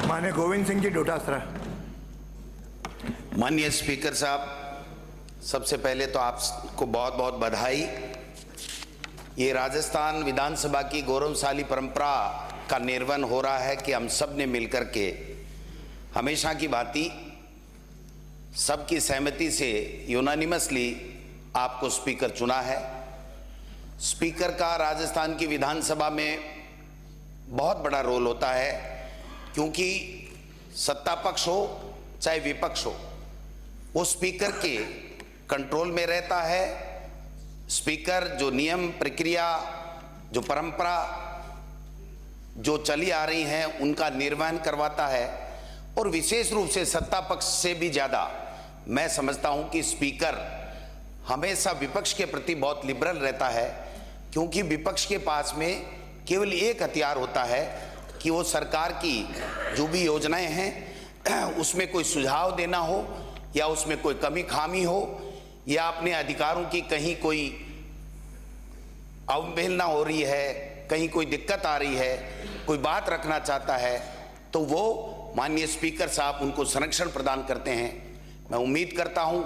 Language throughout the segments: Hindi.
माननीय गोविंद सिंह जी डोटासरा। माननीय स्पीकर साहब, सबसे पहले तो आपको बहुत बहुत बधाई। ये राजस्थान विधानसभा की गौरवशाली परंपरा का निर्वहन हो रहा है कि हम सब ने मिलकर के हमेशा की भांति सबकी सहमति से यूनानिमसली आपको स्पीकर चुना है। स्पीकर का राजस्थान की विधानसभा में बहुत बड़ा रोल होता है, क्योंकि सत्ता पक्ष हो चाहे विपक्ष हो, वो स्पीकर के कंट्रोल में रहता है। स्पीकर जो नियम प्रक्रिया, जो परंपरा जो चली आ रही हैं, उनका निर्वहन करवाता है। और विशेष रूप से सत्ता पक्ष से भी ज़्यादा मैं समझता हूं कि स्पीकर हमेशा विपक्ष के प्रति बहुत लिबरल रहता है, क्योंकि विपक्ष के पास में केवल एक हथियार होता है कि वो सरकार की जो भी योजनाएं हैं उसमें कोई सुझाव देना हो, या उसमें कोई कमी खामी हो, या अपने अधिकारों की कहीं कोई अवहेलना हो रही है, कहीं कोई दिक्कत आ रही है, कोई बात रखना चाहता है, तो वो माननीय स्पीकर साहब उनको संरक्षण प्रदान करते हैं। मैं उम्मीद करता हूं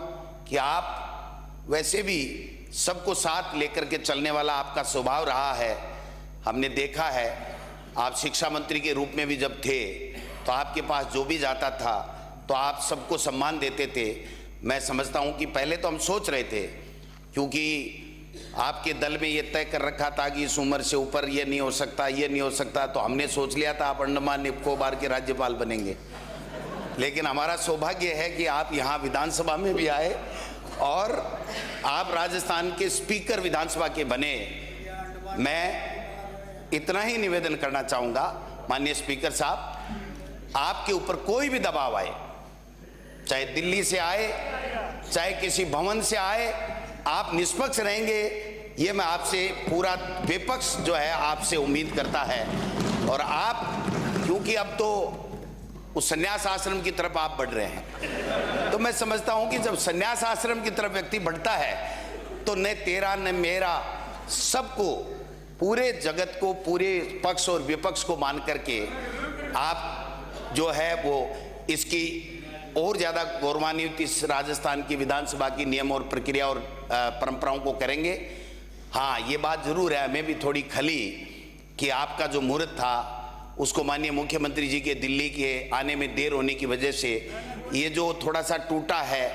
कि आप वैसे भी सबको साथ लेकर के चलने वाला आपका स्वभाव रहा है। हमने देखा है, आप शिक्षा मंत्री के रूप में भी जब थे तो आपके पास जो भी जाता था तो आप सबको सम्मान देते थे। मैं समझता हूं कि पहले तो हम सोच रहे थे, क्योंकि आपके दल में ये तय कर रखा था कि इस उम्र से ऊपर ये नहीं हो सकता, ये नहीं हो सकता, तो हमने सोच लिया था आप अंडमान निकोबार के राज्यपाल बनेंगे। लेकिन हमारा सौभाग्य है कि आप यहाँ विधानसभा में भी आए और आप राजस्थान के स्पीकर विधानसभा के बने। मैं इतना ही निवेदन करना चाहूँगा माननीय स्पीकर साहब, आपके ऊपर कोई भी दबाव आए, चाहे दिल्ली से आए चाहे किसी भवन से आए, आप निष्पक्ष रहेंगे, ये मैं आपसे, पूरा विपक्ष जो है आपसे उम्मीद करता है। और आप, क्योंकि अब तो उस संन्यास आश्रम की तरफ आप बढ़ रहे हैं, तो मैं समझता हूं कि जब संन्यास आश्रम की तरफ व्यक्ति बढ़ता है तो न तेरा न मेरा, सबको, पूरे जगत को, पूरे पक्ष और विपक्ष को मान करके आप जो है वो इसकी और ज़्यादा गौरवान्वित इस राजस्थान की विधानसभा की नियम और प्रक्रिया और परंपराओं को करेंगे। हाँ, ये बात जरूर है, हमें भी थोड़ी खली कि आपका जो मुहूर्त था उसको माननीय मुख्यमंत्री जी के दिल्ली के आने में देर होने की वजह से ये जो थोड़ा सा टूटा है,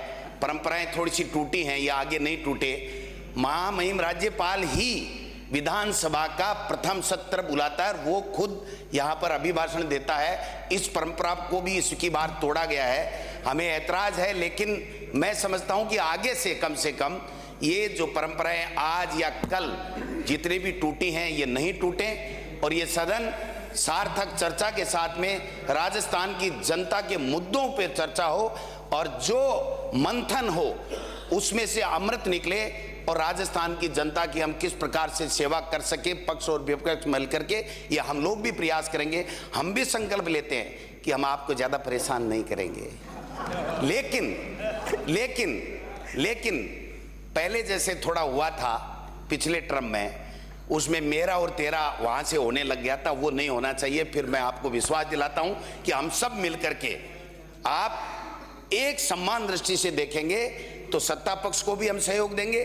परंपराएं थोड़ी सी टूटी हैं, ये आगे नहीं टूटे। महामहिम राज्यपाल ही विधानसभा का प्रथम सत्र बुलाता है, वो खुद यहाँ पर अभिभाषण देता है। इस परंपरा को भी इसकी बार तोड़ा गया है, हमें ऐतराज है। लेकिन मैं समझता हूँ कि आगे से कम ये जो परंपराएं आज या कल जितनी भी टूटी हैं ये नहीं टूटे, और ये सदन सार्थक चर्चा के साथ में राजस्थान की जनता के मुद्दों पर चर्चा हो, और जो मंथन हो उसमें से अमृत निकले, और राजस्थान की जनता की हम किस प्रकार से सेवा कर सके, पक्ष और विपक्ष मिल करके, ये हम लोग भी प्रयास करेंगे। हम भी संकल्प लेते हैं कि हम आपको ज़्यादा परेशान नहीं करेंगे। लेकिन पहले जैसे थोड़ा हुआ था पिछले टर्म में, उसमें मेरा और तेरा वहाँ से होने लग गया था, वो नहीं होना चाहिए। फिर मैं आपको विश्वास दिलाता हूँ कि हम सब मिल करके आप एक सम्मान दृष्टि से देखेंगे तो सत्ता पक्ष को भी हम सहयोग देंगे,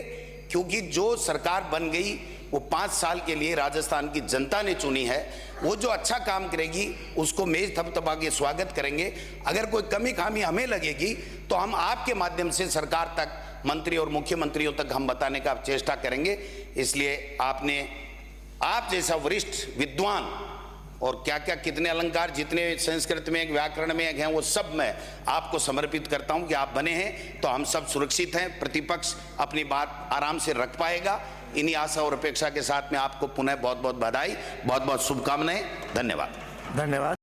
क्योंकि जो सरकार बन गई वो 5 साल के लिए राजस्थान की जनता ने चुनी है। वो जो अच्छा काम करेगी उसको मेज थपथपा के स्वागत करेंगे। अगर कोई कमी खामी हमें लगेगी तो हम आपके माध्यम से सरकार तक, मंत्री और मुख्यमंत्रियों तक हम बताने का चेष्टा करेंगे। इसलिए आप जैसा वरिष्ठ विद्वान, और क्या क्या कितने अलंकार जितने संस्कृत में, व्याकरण में हैं, वो सब मैं आपको समर्पित करता हूं कि आप बने हैं तो हम सब सुरक्षित हैं, प्रतिपक्ष अपनी बात आराम से रख पाएगा। इन्हीं आशा और अपेक्षा के साथ में आपको पुनः बहुत बहुत बधाई, बहुत बहुत शुभकामनाएं। धन्यवाद।